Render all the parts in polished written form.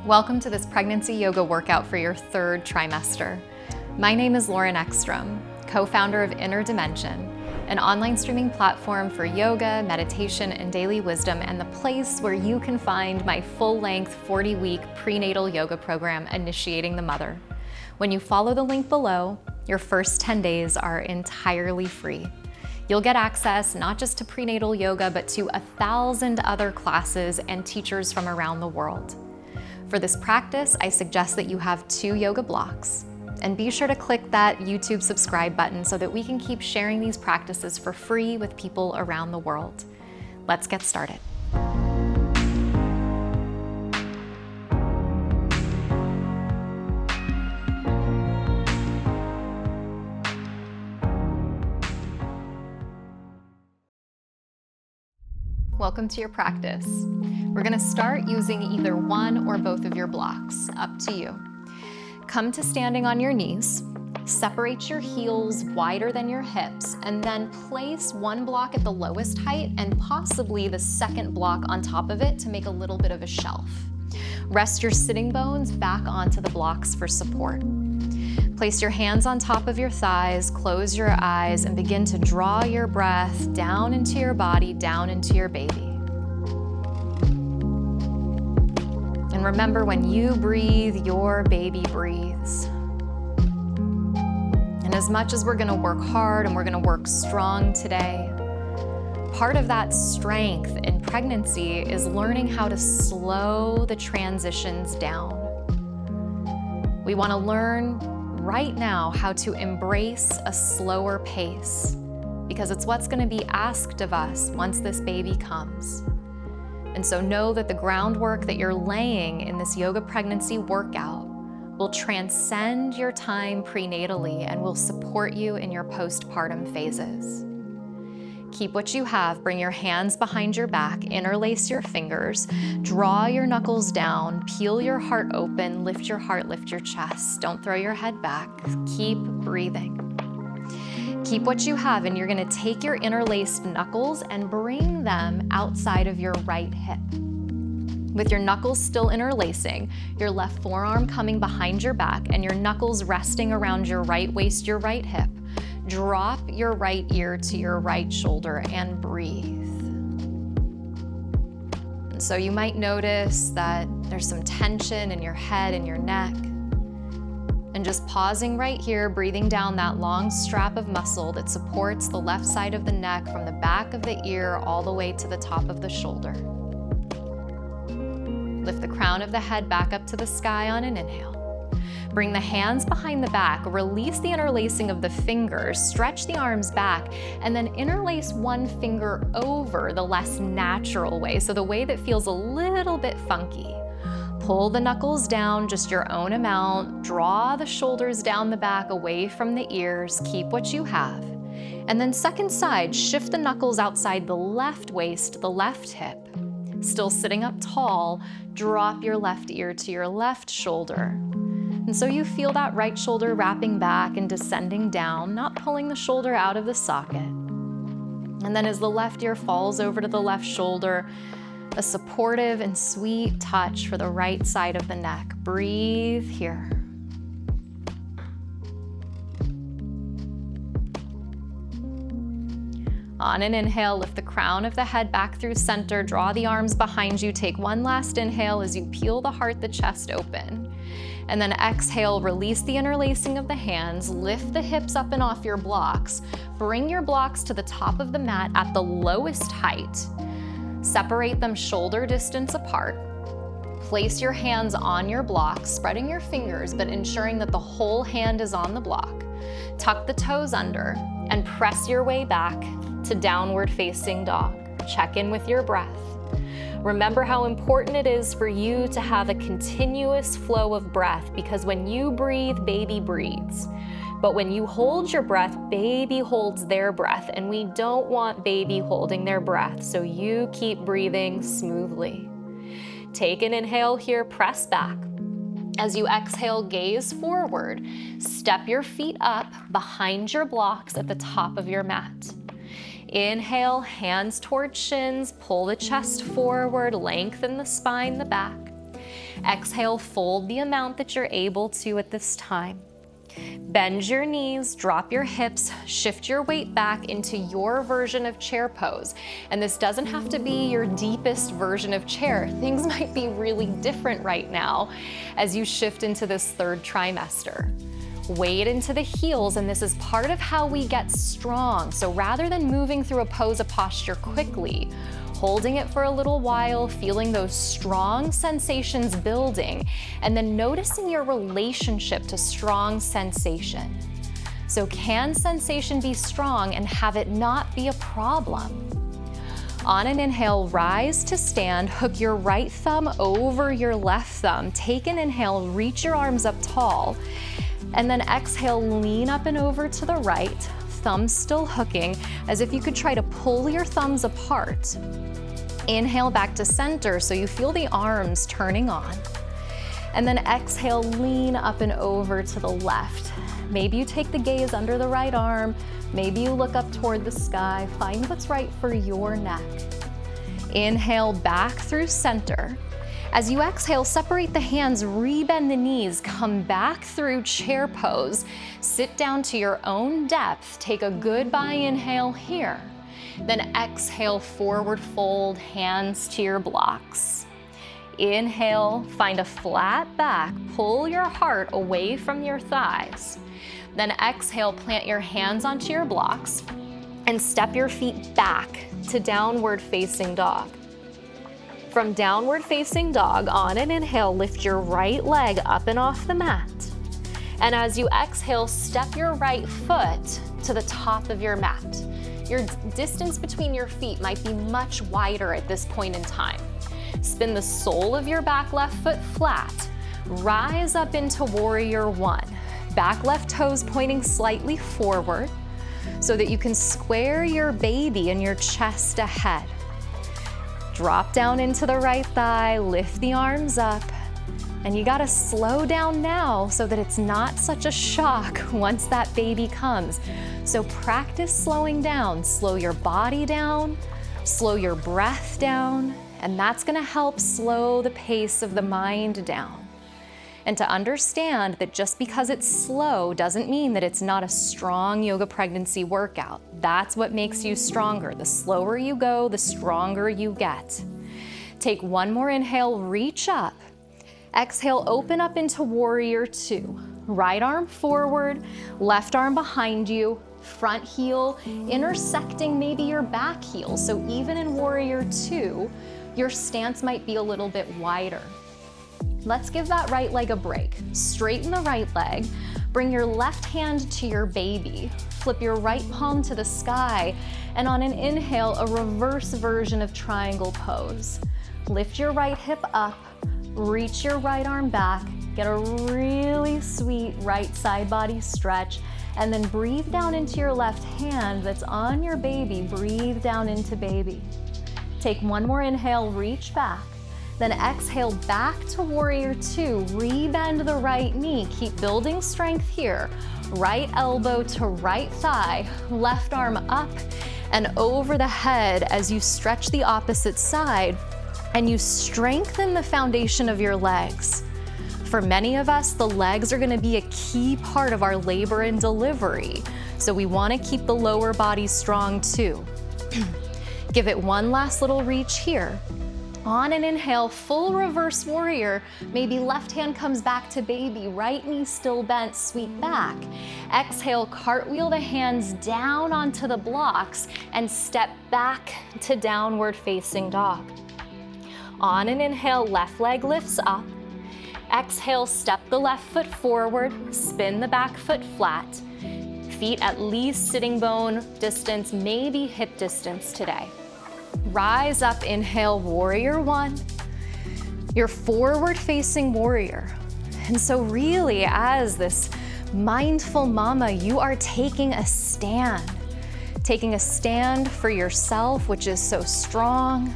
Welcome to this pregnancy yoga workout for your third trimester. My name is Eckstrom, co-founder of Inner Dimension, an online streaming platform for yoga, meditation, and daily wisdom, and the place where you can find my full-length 40-week prenatal yoga program, Initiating the Mother. When you follow the link below, your first 10 days are entirely free. You'll get access not just to prenatal yoga, but to 1,000 other classes and teachers from around the world. For this practice, I suggest that you have 2 yoga blocks. And be sure to click that YouTube subscribe button so that we can keep sharing these practices for free with people around the world. Let's get started. Welcome to your practice. We're going to start using either one or both of your blocks, up to you. Come to standing on your knees, separate your heels wider than your hips, and then place one block at the lowest height and possibly the second block on top of it to make a little bit of a shelf. Rest your sitting bones back onto the blocks for support. Place your hands on top of your thighs, close your eyes, and begin to draw your breath down into your body, down into your baby. And remember, when you breathe, your baby breathes. And as much as we're gonna work hard and we're gonna work strong today, part of that strength in pregnancy is learning how to slow the transitions down. We wanna learn right now how to embrace a slower pace, because it's what's gonna be asked of us once this baby comes. And so know that the groundwork that you're laying in this yoga pregnancy workout will transcend your time prenatally and will support you in your postpartum phases. Keep what you have, bring your hands behind your back, interlace your fingers, draw your knuckles down, peel your heart open, lift your heart, lift your chest. Don't throw your head back, keep breathing. Keep what you have, and you're gonna take your interlaced knuckles and bring them outside of your right hip. With your knuckles still interlacing, your left forearm coming behind your back, and your knuckles resting around your right waist, your right hip. Drop your right ear to your right shoulder and breathe. And so you might notice that there's some tension in your head and your neck. And just pausing right here, breathing down that long strap of muscle that supports the left side of the neck from the back of the ear all the way to the top of the shoulder. Lift the crown of the head back up to the sky on an inhale. Bring the hands behind the back, release the interlacing of the fingers, stretch the arms back, and then interlace one finger over the less natural way, so the way that feels a little bit funky. Pull the knuckles down just your own amount, draw the shoulders down the back away from the ears, keep what you have. And then second side, shift the knuckles outside the left waist, the left hip. Still sitting up tall, drop your left ear to your left shoulder. And so you feel that right shoulder wrapping back and descending down, not pulling the shoulder out of the socket. And then as the left ear falls over to the left shoulder, a supportive and sweet touch for the right side of the neck. Breathe here. On an inhale, lift the crown of the head back through center, draw the arms behind you, take one last inhale as you peel the heart, the chest open. And then exhale, release the interlacing of the hands, lift the hips up and off your blocks. Bring your blocks to the top of the mat at the lowest height. Separate them shoulder distance apart. Place your hands on your blocks, spreading your fingers, but ensuring that the whole hand is on the block. Tuck the toes under and press your way back to downward facing dog. Check in with your breath. Remember how important it is for you to have a continuous flow of breath, because when you breathe, baby breathes. But when you hold your breath, baby holds their breath, and we don't want baby holding their breath, so you keep breathing smoothly. Take an inhale here, press back. As you exhale, gaze forward. Step your feet up behind your blocks at the top of your mat. Inhale, hands toward shins, pull the chest forward, lengthen the spine, the back. Exhale, fold the amount that you're able to at this time. Bend your knees, drop your hips, shift your weight back into your version of chair pose. And this doesn't have to be your deepest version of chair. Things might be really different right now as you shift into this third trimester. Weight into the heels, and this is part of how we get strong. So rather than moving through a pose, a posture quickly, holding it for a little while, feeling those strong sensations building, and then noticing your relationship to strong sensation. So can sensation be strong and have it not be a problem? On an inhale, rise to stand, hook your right thumb over your left thumb. Take an inhale, reach your arms up tall, and then exhale, lean up and over to the right, thumbs still hooking, as if you could try to pull your thumbs apart. Inhale back to center so you feel the arms turning on. And then exhale, lean up and over to the left. Maybe you take the gaze under the right arm, maybe you look up toward the sky, find what's right for your neck. Inhale back through center. As you exhale, separate the hands, rebend the knees, come back through chair pose, sit down to your own depth, take a goodbye inhale here. Then exhale, forward fold, hands to your blocks. Inhale, find a flat back, pull your heart away from your thighs. Then exhale, plant your hands onto your blocks and step your feet back to downward facing dog. From downward facing dog, on an inhale, lift your right leg up and off the mat. And as you exhale, step your right foot to the top of your mat. Your distance between your feet might be much wider at this point in time. Spin the sole of your back left foot flat. Rise up into warrior one. Back left toes pointing slightly forward so that you can square your baby and your chest ahead. Drop down into the right thigh, lift the arms up, and you gotta slow down now so that it's not such a shock once that baby comes. So practice slowing down, slow your body down, slow your breath down, and that's gonna help slow the pace of the mind down. And to understand that just because it's slow doesn't mean that it's not a strong yoga pregnancy workout. That's what makes you stronger. The slower you go, the stronger you get. Take one more inhale, reach up. Exhale, open up into warrior two. Right arm forward, left arm behind you, front heel intersecting maybe your back heel. So even in warrior two, your stance might be a little bit wider. Let's give that right leg a break. Straighten the right leg, bring your left hand to your baby, flip your right palm to the sky, and on an inhale, a reverse version of triangle pose. Lift your right hip up, reach your right arm back, get a really sweet right side body stretch, and then breathe down into your left hand that's on your baby. Breathe down into baby. Take one more inhale, reach back. Then exhale back to warrior two, rebend the right knee, keep building strength here. Right elbow to right thigh, left arm up and over the head as you stretch the opposite side and you strengthen the foundation of your legs. For many of us, the legs are gonna be a key part of our labor and delivery, so we wanna keep the lower body strong too. Give it one last little reach here. On an inhale, full reverse warrior. Maybe left hand comes back to baby, right knee still bent, sweep back. Exhale, cartwheel the hands down onto the blocks and step back to downward facing dog. On an inhale, left leg lifts up. Exhale, step the left foot forward, spin the back foot flat. Feet at least sitting bone distance, maybe hip distance today. Rise up, inhale, warrior one. Your forward facing warrior. And so really, as this mindful mama, you are taking a stand for yourself, which is so strong,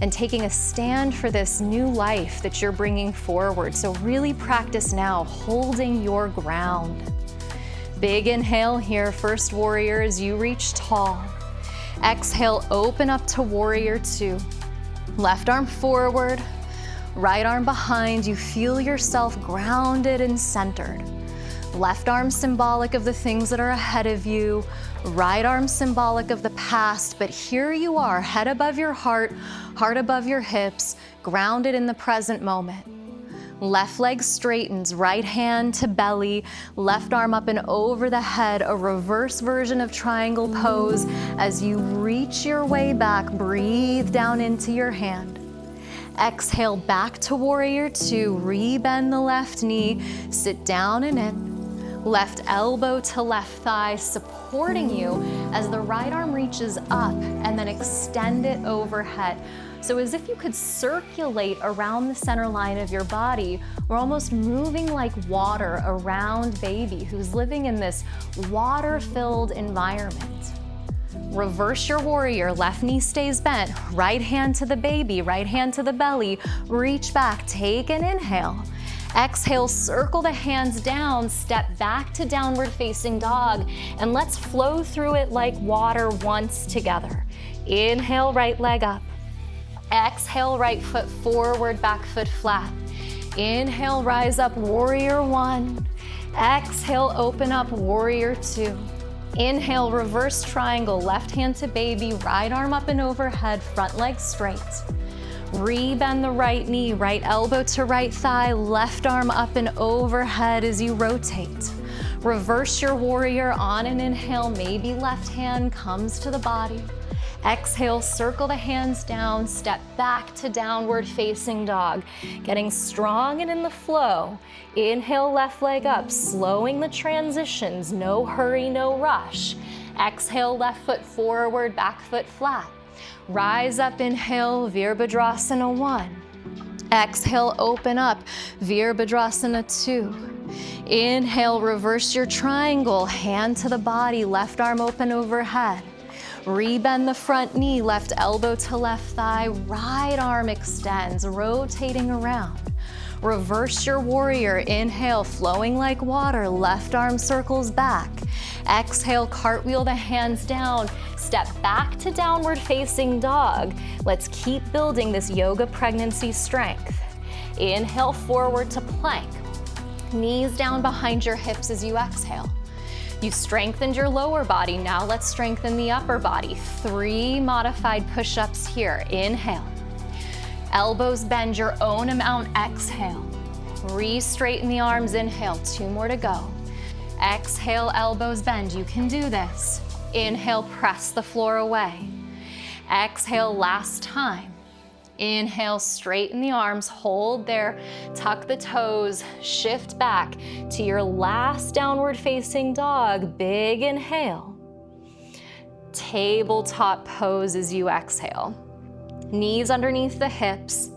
and taking a stand for this new life that you're bringing forward. So really practice now, holding your ground. Big inhale here, first warrior as you reach tall. Exhale, open up to warrior two. Left arm forward, Right arm behind, you feel yourself grounded and centered. Left arm symbolic of the things that are ahead of you, right arm symbolic of the past, but here you are, head above your heart, heart above your hips, grounded in the present moment. Left leg straightens, right hand to belly, left arm up and over the head, a reverse version of triangle pose. As you reach your way back, breathe down into your hand. Exhale back to warrior two, rebend the left knee, sit down and in. Left elbow to left thigh, supporting you as the right arm reaches up and then extend it overhead. So as if you could circulate around the center line of your body, we're almost moving like water around baby who's living in this water-filled environment. Reverse your warrior, left knee stays bent, right hand to the baby, right hand to the belly, reach back, take an inhale. Exhale, circle the hands down, step back to downward facing dog, and let's flow through it like water once together. Inhale, right leg up. Exhale, right foot forward, back foot flat. Inhale, rise up, warrior one. Exhale, open up, warrior two. Inhale, reverse triangle, left hand to baby, right arm up and overhead, front leg straight. Rebend the right knee, right elbow to right thigh, left arm up and overhead as you rotate. Reverse your warrior on an inhale, maybe left hand comes to the body. Exhale, circle the hands down, step back to downward facing dog. Getting strong and in the flow. Inhale, left leg up, slowing the transitions, no hurry, no rush. Exhale, left foot forward, back foot flat. Rise up, inhale, Virabhadrasana 1. Exhale, open up, Virabhadrasana 2. Inhale, reverse your triangle, hand to the body, left arm open overhead. Rebend the front knee, left elbow to left thigh, right arm extends, rotating around. Reverse your warrior, inhale, flowing like water, left arm circles back. Exhale, cartwheel the hands down, step back to downward facing dog. Let's keep building this yoga pregnancy strength. Inhale, forward to plank. Knees down behind your hips as you exhale. You've strengthened your lower body, now let's strengthen the upper body. 3 modified push-ups here, inhale. Elbows bend your own amount, exhale. Re-straighten the arms, inhale, 2 more to go. Exhale, elbows bend, you can do this. Inhale, press the floor away. Exhale, last time. Inhale, straighten the arms, hold there, tuck the toes, shift back to your last downward facing dog, big inhale. Tabletop pose as you exhale. Knees underneath the hips,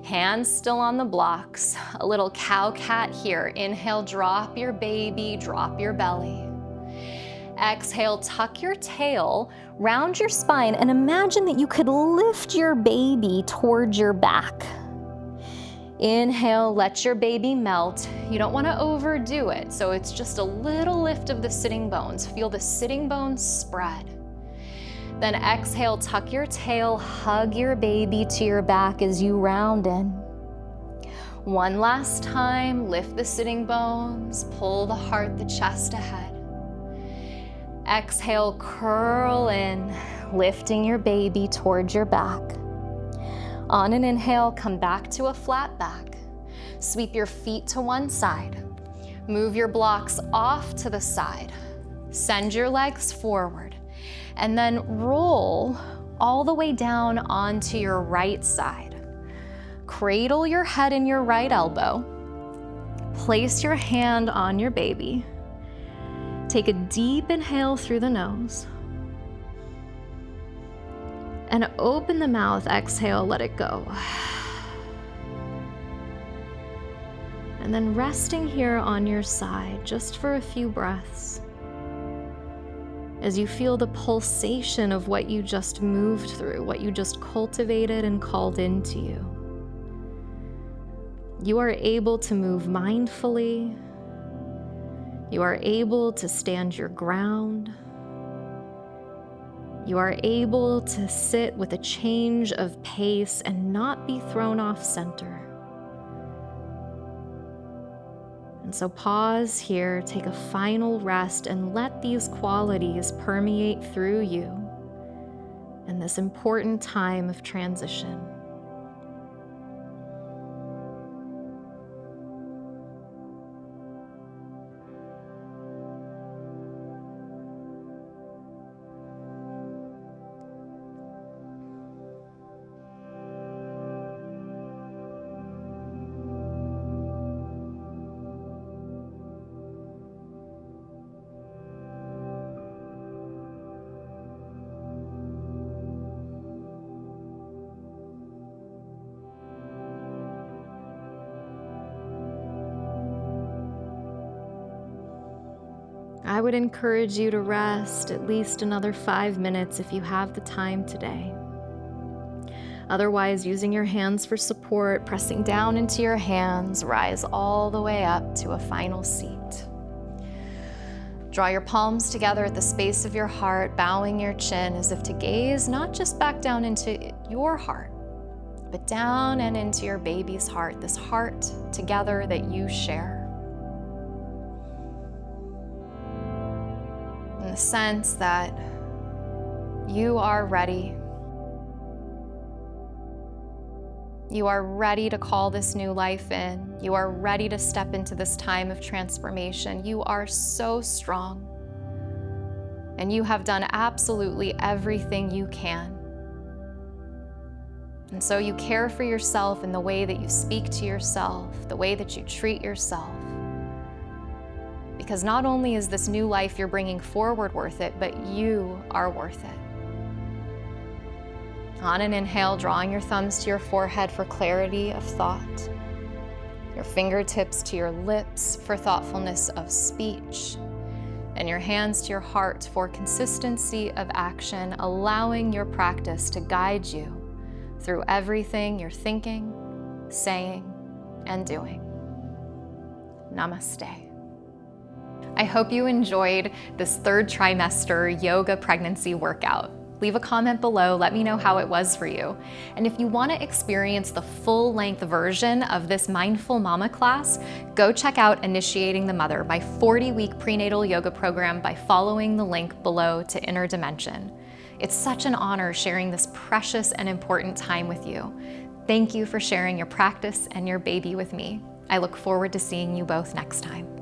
hands still on the blocks, a little cow cat here. Inhale, drop your baby, drop your belly. Exhale, tuck your tail, round your spine, and imagine that you could lift your baby towards your back. Inhale, let your baby melt. You don't want to overdo it, so it's just a little lift of the sitting bones. Feel the sitting bones spread. Then exhale, tuck your tail, hug your baby to your back as you round in. One last time, lift the sitting bones, pull the heart, the chest ahead. Exhale, curl in, lifting your baby towards your back. On an inhale, come back to a flat back. Sweep your feet to one side. Move your blocks off to the side. Send your legs forward. And then roll all the way down onto your right side. Cradle your head in your right elbow. Place your hand on your baby. Take a deep inhale through the nose. And open the mouth, exhale, let it go. And then resting here on your side, just for a few breaths, as you feel the pulsation of what you just moved through, what you just cultivated and called into you. You are able to move mindfully. You are able to stand your ground. You are able to sit with a change of pace and not be thrown off center. And so pause here, take a final rest, and let these qualities permeate through you in this important time of transition. I would encourage you to rest at least another 5 minutes if you have the time today. Otherwise, using your hands for support, pressing down into your hands, rise all the way up to a final seat. Draw your palms together at the space of your heart, bowing your chin as if to gaze not just back down into your heart, but down and into your baby's heart, this heart together that you share. In the sense that you are ready. You are ready to call this new life in. You are ready to step into this time of transformation. You are so strong. And you have done absolutely everything you can. And so you care for yourself in the way that you speak to yourself, the way that you treat yourself. Because not only is this new life you're bringing forward worth it, but you are worth it. On an inhale, drawing your thumbs to your forehead for clarity of thought, your fingertips to your lips for thoughtfulness of speech, and your hands to your heart for consistency of action, allowing your practice to guide you through everything you're thinking, saying, and doing. Namaste. I hope you enjoyed this 3rd trimester yoga pregnancy workout. Leave a comment below, let me know how it was for you. And if you want to experience the full-length version of this Mindful Mama class, go check out Initiating the Mother, my 40-week prenatal yoga program, by following the link below to Inner Dimension. It's such an honor sharing this precious and important time with you. Thank you for sharing your practice and your baby with me. I look forward to seeing you both next time.